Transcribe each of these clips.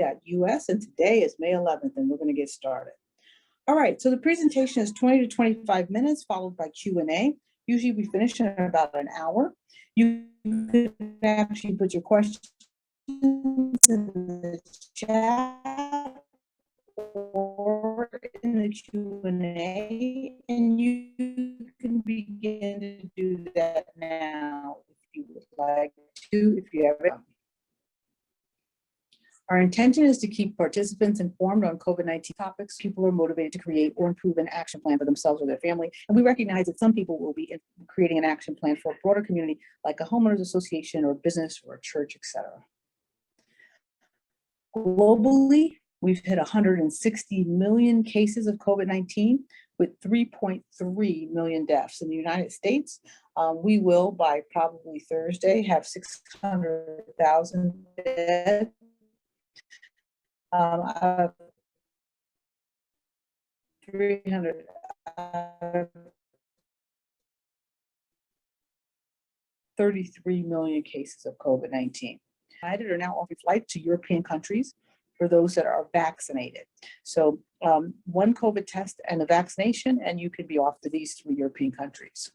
AskDrV.us, and today is May 11th, and we're going to get started. All right, so the presentation is 20 to 25 minutes, followed by Q&A. Usually we finish in about an hour. You can actually put your questions in the chat or in the Q&A, and you can begin to do that now if you would like to, if you have it. Our intention is to keep participants informed on COVID-19 topics. People are motivated to create or improve an action plan for themselves or their family. And we recognize that some people will be creating an action plan for a broader community, like a homeowners association or business or a church, etc. Globally, we've hit 160 million cases of COVID-19 with 3.3 million deaths. In the United States, we will, by probably Thursday, have 600,000 dead. 33 million cases of COVID-19. United are now offering flights to European countries for those that are vaccinated. So one COVID test and a vaccination, and you can be off to these 3 European countries.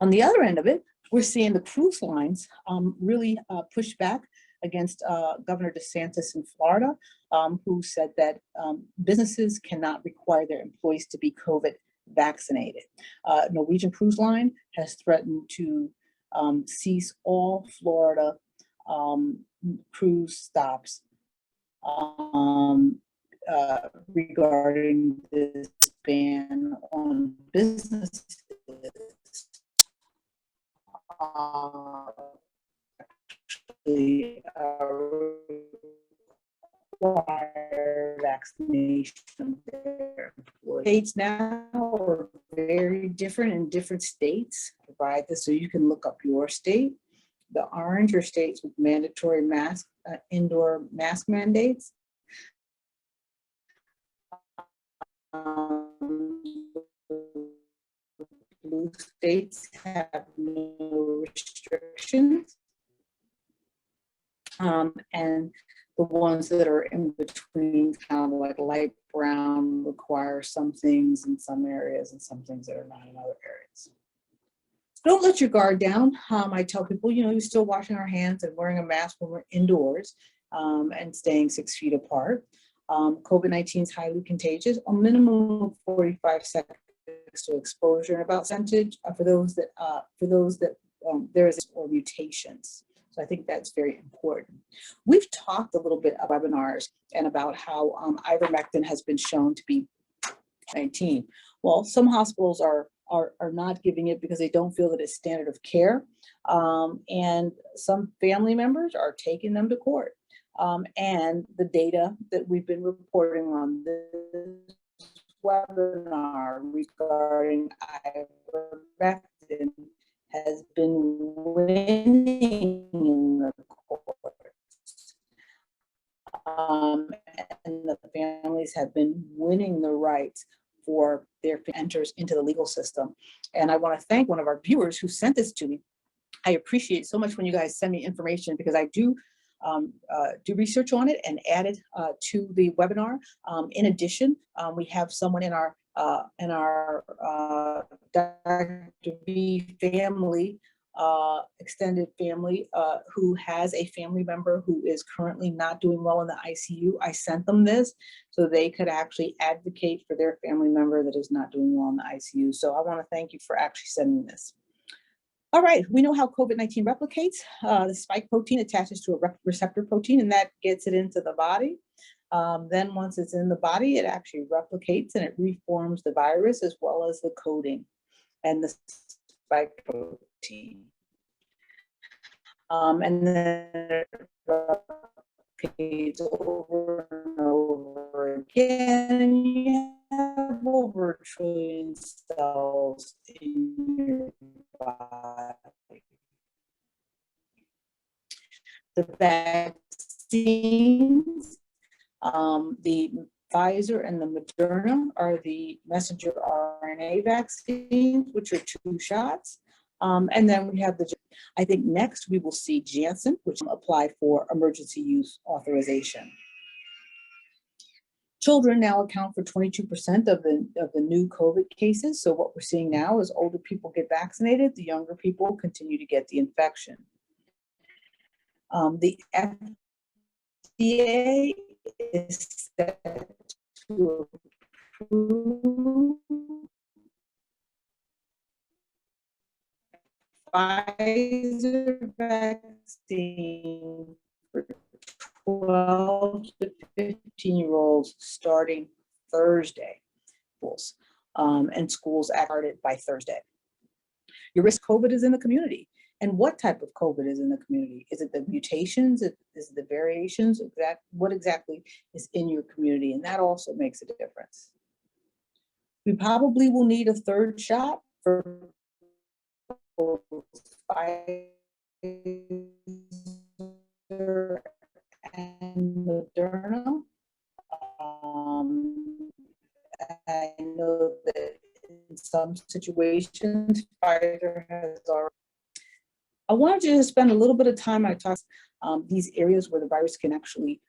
On the other end of it, we're seeing the cruise lines really push back against Governor DeSantis in Florida, who said that businesses cannot require their employees to be COVID vaccinated. Norwegian Cruise Line has threatened to cease all Florida cruise stops regarding this ban on businesses. Require vaccination. States now are very different in different states. Provide this so you can look up your state. The orange are states with mandatory mask, indoor mask mandates. Blue states have no restrictions. And the ones that are in between, kind of like light brown, require some things in some areas and some things that are not in other areas. Don't let your guard down. I tell people, you're still washing our hands and wearing a mask when we're indoors and staying 6 feet apart. COVID-19 is highly contagious. A minimum of 45 seconds to exposure, and about percentage for those that there is or mutations. So I think that's very important. We've talked a little bit about webinars and about how ivermectin has been shown to be 19. Well, some hospitals are not giving it because they don't feel that it's standard of care. And some family members are taking them to court. And the data that we've been reporting on this webinar regarding ivermectin has been winning in the courts. And the families have been winning the rights for their enters into the legal system. And I want to thank one of our viewers who sent this to me. I appreciate so much when you guys send me information, because I do research on it and add it to the webinar. In addition, we have someone in our Dr. V family, extended family, who has a family member who is currently not doing well in the ICU. I sent them this so they could actually advocate for their family member that is not doing well in the ICU. So I want to thank you for actually sending this. All right, we know how COVID-19 replicates. The spike protein attaches to a receptor protein, and that gets it into the body. Then once it's in the body, it actually replicates and it reforms the virus as well as the coding and the spike protein. And then it replicates over and over again. And you have over 1 trillion cells in your body. The vaccines, the Pfizer and the Moderna are the messenger RNA vaccines, which are 2 shots. And then we have I think next we will see Janssen, which applied for emergency use authorization. Children now account for 22% of the new COVID cases. So what we're seeing now is older people get vaccinated, the younger people continue to get the infection. The FDA is set to approve Pfizer vaccine for 12 to 15-year-olds starting Thursday. And schools started by Thursday. Your risk of COVID is in the community. And what type of COVID is in the community? Is it the mutations? Is it the variations? What exactly is in your community? And that also makes a difference. We probably will need a third shot for Pfizer and Moderna. I know that in some situations, Pfizer has already. I wanted you to spend a little bit of time. I talked these areas where the virus can actually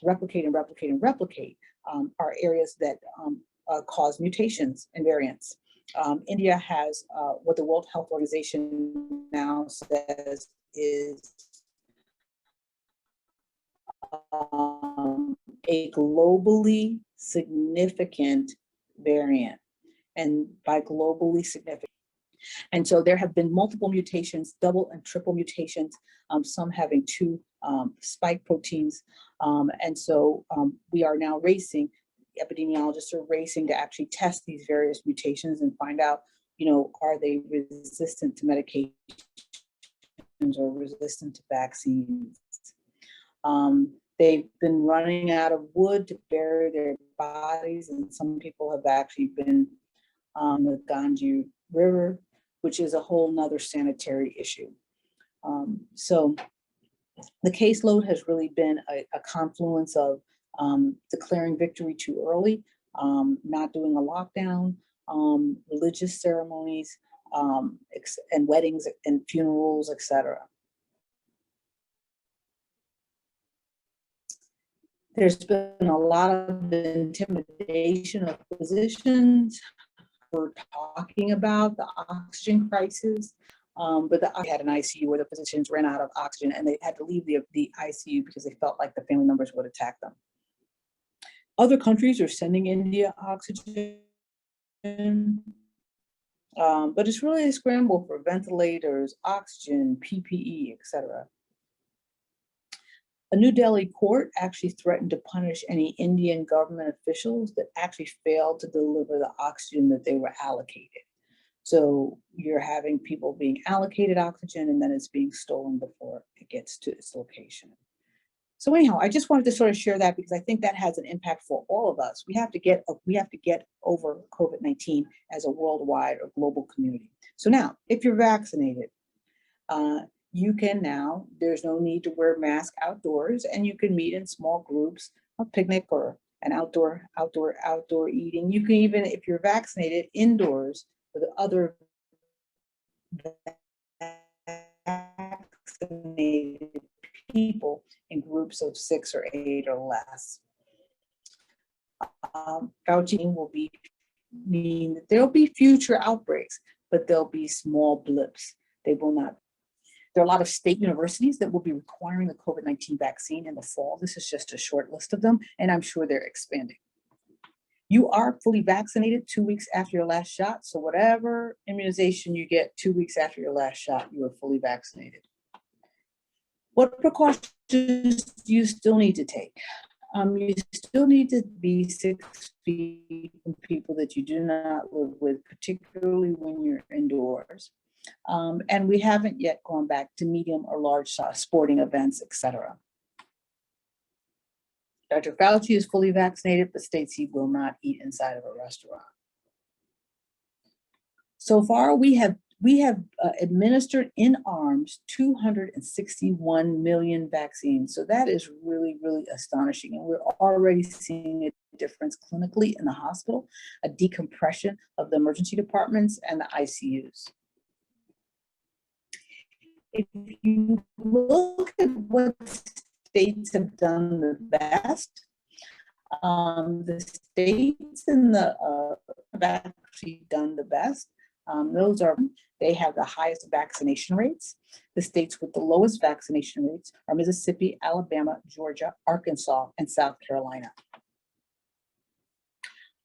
replicate are areas that cause mutations and variants. India has what the World Health Organization now says is a globally significant variant, and by globally significant. And so there have been multiple mutations, double and triple mutations, some having two spike proteins. And so we are now racing, epidemiologists are racing to actually test these various mutations and find out, are they resistant to medications or resistant to vaccines? They've been running out of wood to bury their bodies, and some people have actually been on the Ganges River, which is a whole nother sanitary issue. So the caseload has really been a confluence of declaring victory too early, not doing a lockdown, religious ceremonies, and weddings and funerals, etc. There's been a lot of intimidation of physicians for talking about the oxygen crisis, but I had an ICU where the physicians ran out of oxygen and they had to leave the ICU because they felt like the family members would attack them. Other countries are sending India oxygen, but it's really a scramble for ventilators, oxygen, PPE, etc. A New Delhi court actually threatened to punish any Indian government officials that actually failed to deliver the oxygen that they were allocated. So you're having people being allocated oxygen and then it's being stolen before it gets to its location. So anyhow, I just wanted to sort of share that because I think that has an impact for all of us. We have to get over COVID-19 as a worldwide or global community. So now, if you're vaccinated, you can now, there's no need to wear a mask outdoors, and you can meet in small groups, a picnic or an outdoor eating. You can even, if you're vaccinated, indoors with other vaccinated people in groups of 6 or 8 or less. Fauci will mean that there'll be future outbreaks, but there'll be small blips. They will not. There are a lot of state universities that will be requiring the COVID-19 vaccine in the fall. This is just a short list of them, and I'm sure they're expanding. You are fully vaccinated 2 weeks after your last shot, so whatever immunization you get 2 weeks after your last shot, you are fully vaccinated. What precautions do you still need to take? You still need to be 6 feet from people that you do not live with, particularly when you're indoors. And we haven't yet gone back to medium or large sporting events, etc. Dr. Fauci is fully vaccinated, but states he will not eat inside of a restaurant. So far, we have administered in arms 261 million vaccines. So that is really, really astonishing. And we're already seeing a difference clinically in the hospital, a decompression of the emergency departments and the ICUs. If you look at what states have done the best, the states in the have actually done the best. Those are, they have the highest vaccination rates. The states with the lowest vaccination rates are Mississippi, Alabama, Georgia, Arkansas, and South Carolina.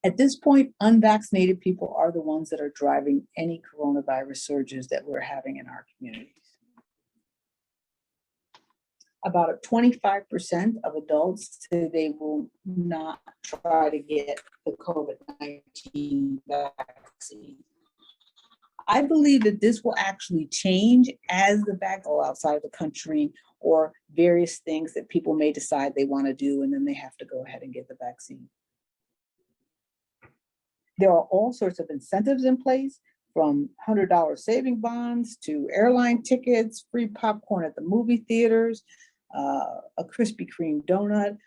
At this point, unvaccinated people are the ones that are driving any coronavirus surges that we're having in our communities. About 25% of adults say they will not try to get the COVID-19 vaccine. I believe that this will actually change as the vaccine outside of the country, or various things that people may decide they want to do, and then they have to go ahead and get the vaccine. There are all sorts of incentives in place, from $100 saving bonds to airline tickets, free popcorn at the movie theaters, a Krispy Kreme donut,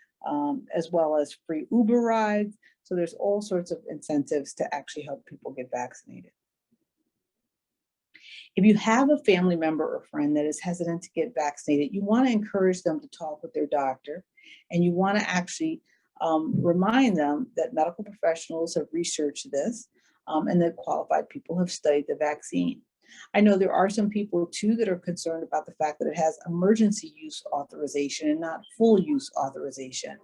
as well as free Uber rides. So there's all sorts of incentives to actually help people get vaccinated. If you have a family member or friend that is hesitant to get vaccinated, you want to encourage them to talk with their doctor, and you want to actually remind them that medical professionals have researched this, and that qualified people have studied the vaccine. I know there are some people too that are concerned about the fact that it has emergency use authorization and not full use authorization.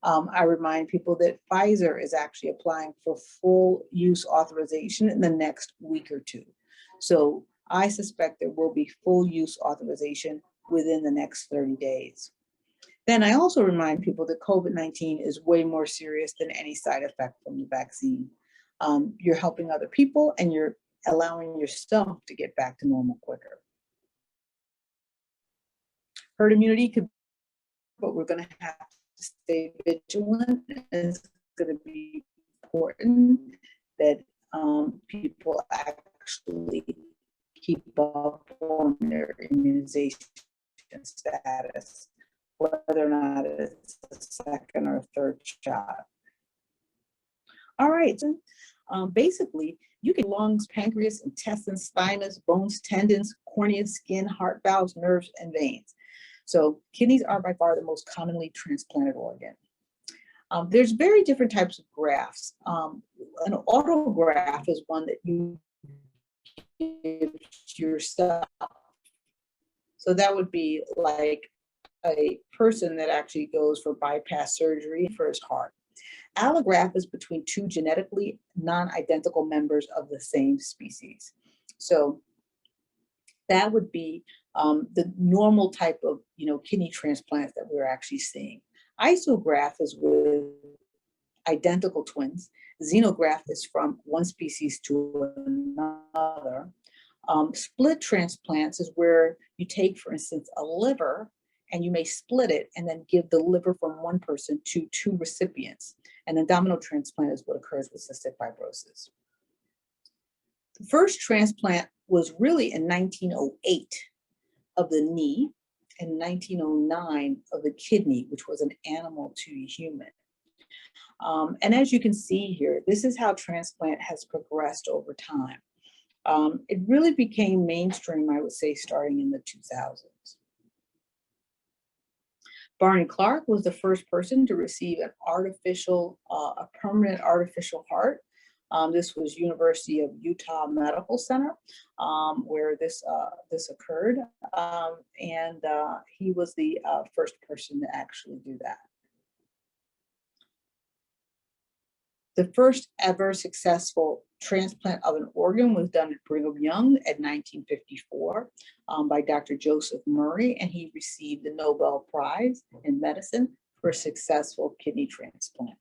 I remind people that Pfizer is actually applying for full use authorization in the next week or two. So I suspect there will be full use authorization within the next 30 days. Then I also remind people that COVID-19 is way more serious than any side effect from the vaccine. You're helping other people, and you're allowing yourself to get back to normal quicker. Herd immunity could, but we're going to have to stay vigilant. It's going to be important that people actually keep up on their immunization status, whether or not it's a second or third shot. All right, so basically, you get lungs, pancreas, intestines, thymus, bones, tendons, cornea, skin, heart valves, nerves, and veins. So kidneys are by far the most commonly transplanted organ. There's very different types of grafts. An autograft is one that you give yourself. So that would be like a person that actually goes for bypass surgery for his heart. Allograft is between two genetically non-identical members of the same species. So that would be the normal type of kidney transplants that we're actually seeing. Isograft is with identical twins. Xenograft is from one species to another. Split transplants is where you take, for instance, a liver, and you may split it and then give the liver from one person to two recipients. And then domino transplant is what occurs with cystic fibrosis. The first transplant was really in 1908 of the knee, and 1909 of the kidney, which was an animal to a human. And as you can see here, this is how transplant has progressed over time. It really became mainstream, I would say, starting in the 2000s. Barney Clark was the first person to receive an a permanent artificial heart. This was University of Utah Medical Center, where this occurred, and he was the first person to actually do that. The first ever successful transplant of an organ was done at Brigham Young in 1954 by Dr. Joseph Murray, and he received the Nobel Prize in Medicine for a successful kidney transplant.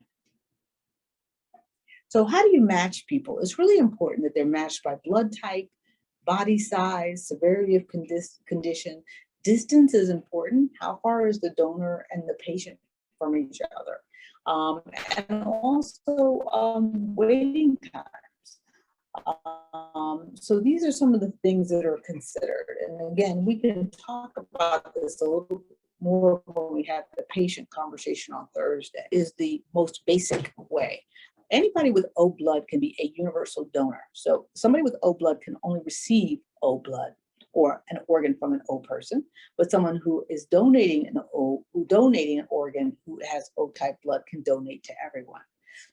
So how do you match people? It's really important that they're matched by blood type, body size, severity of condition. Distance is important. How far is the donor and the patient from each other? And also waiting times. So these are some of the things that are considered. And again, we can talk about this a little more when we have the patient conversation on Thursday. Is the most basic way. Anybody with O blood can be a universal donor. So somebody with O blood can only receive O blood, or an organ from an O person, but someone who is donating an organ who has O type blood can donate to everyone.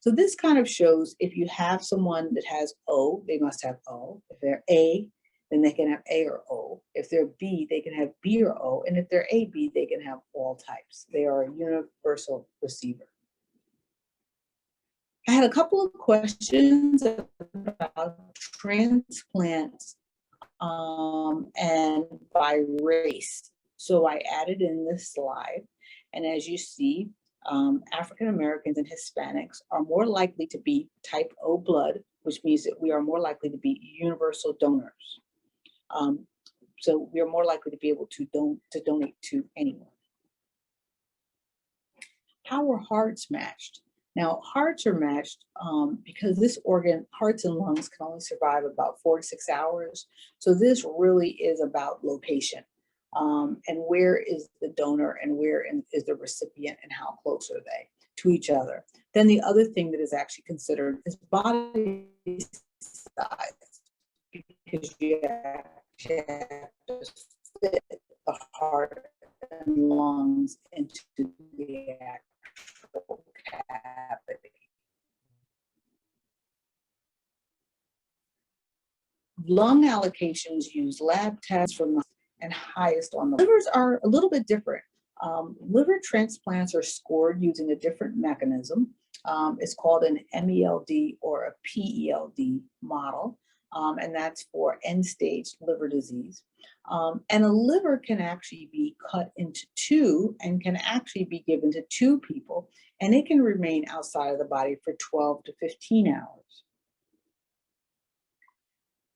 So this kind of shows if you have someone that has O, they must have O. If they're A, then they can have A or O. If they're B, they can have B or O. And if they're AB, they can have all types. They are a universal receiver. I had a couple of questions about transplants and by race. So I added in this slide. And as you see, African Americans and Hispanics are more likely to be type O blood, which means that we are more likely to be universal donors. So we are more likely to be able to donate to anyone. How are hearts matched? Now, hearts are matched because this organ, hearts and lungs, can only survive about 4 to 6 hours. So this really is about location and where is the donor and where is the recipient and how close are they to each other. Then the other thing that is actually considered is body size, because you have to fit the heart and lungs into the actual cavity. Lung allocations use lab tests from and highest on the livers are a little bit different. Liver transplants are scored using a different mechanism. It's called an MELD or a PELD model. And that's for end-stage liver disease. And a liver can actually be cut into two and can actually be given to two people, and it can remain outside of the body for 12 to 15 hours.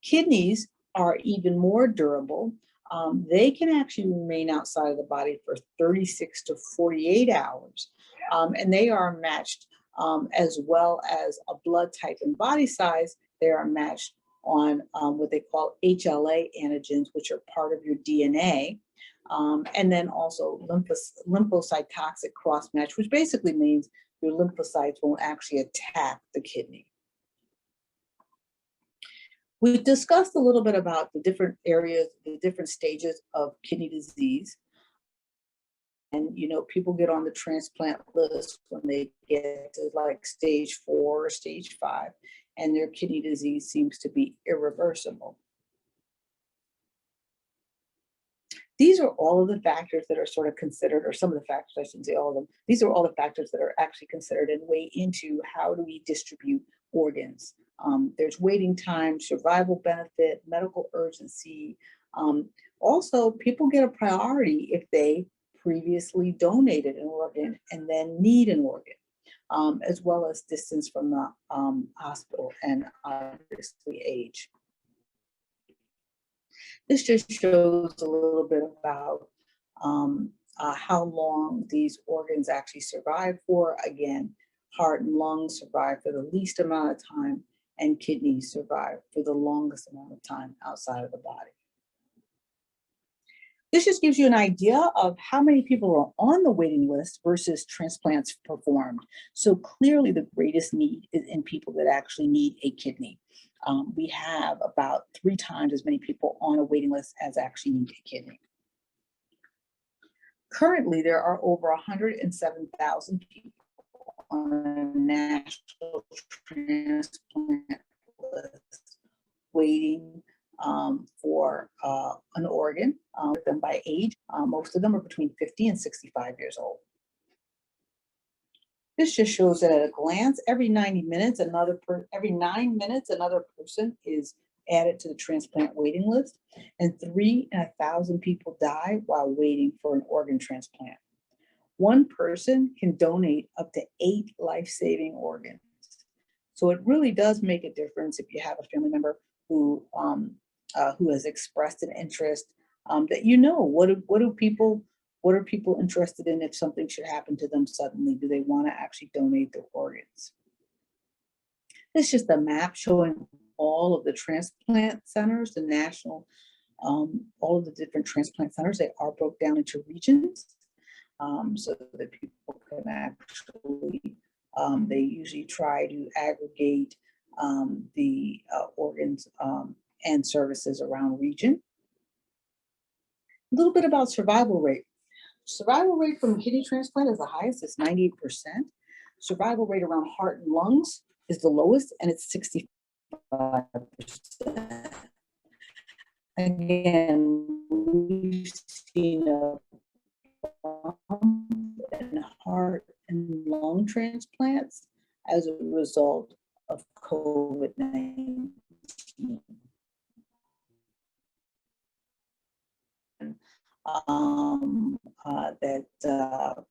Kidneys are even more durable. They can actually remain outside of the body for 36 to 48 hours, and they are matched as well as a blood type and body size. They are matched on what they call HLA antigens, which are part of your DNA, and then also lymphocytotoxic cross-match, which basically means your lymphocytes won't actually attack the kidney. We discussed a little bit about the different areas, the different stages of kidney disease. And, you know, people get on the transplant list when they get to like stage 4 or stage 5, and their kidney disease seems to be irreversible. These are all of the factors that are sort of considered, or some of the factors, I shouldn't say all of them. These are all the factors that are actually considered and weigh into how do we distribute organs. There's waiting time, survival benefit, medical urgency. Also, people get a priority if they previously donated an organ and then need an organ, as well as distance from the hospital and obviously age. This just shows a little bit about how long these organs actually survive for. Again, heart and lungs survive for the least amount of time, and kidneys survive for the longest amount of time outside of the body. This just gives you an idea of how many people are on the waiting list versus transplants performed. So clearly the greatest need is in people that actually need a kidney. We have about 3 times as many people on a waiting list as actually need a kidney. Currently, there are over 107,000 people on a national transplant list waiting for an organ, them by age. Most of them are between 50 and 65 years old. This just shows that at a glance, every 9 minutes, another person is added to the transplant waiting list, and 3 in 1,000 people die while waiting for an organ transplant. One person can donate up to 8 life-saving organs. So it really does make a difference if you have a family member who has expressed an interest, that you know, what are people interested in if something should happen to them suddenly? Do they want to actually donate their organs? This is just a map showing all of the transplant centers, the national, all of the different transplant centers. They are broke down into regions so that people can actually, they usually try to aggregate the organs and services around region. A little bit about survival rate. Survival rate from kidney transplant is the highest, it's 98%. Survival rate around heart and lungs is the lowest, and it's 65%. Again, we've seen a bump in heart and lung transplants as a result of COVID-19. That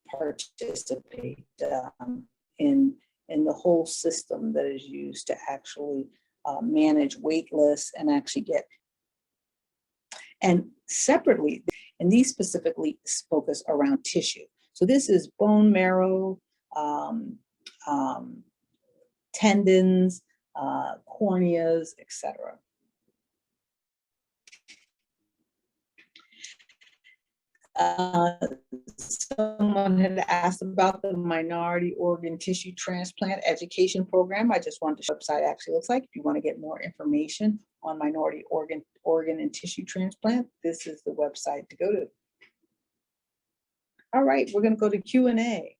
participate in the whole system that is used to actually manage wait lists and actually get. And separately, and these specifically focus around tissue. So this is bone marrow, tendons, corneas, etc. Someone had asked about the minority organ tissue transplant education program. I just wanted to show what the website actually looks like. If you want to get more information on minority organ and tissue transplant, this is the website to go to. All right, we're going to go to Q&A.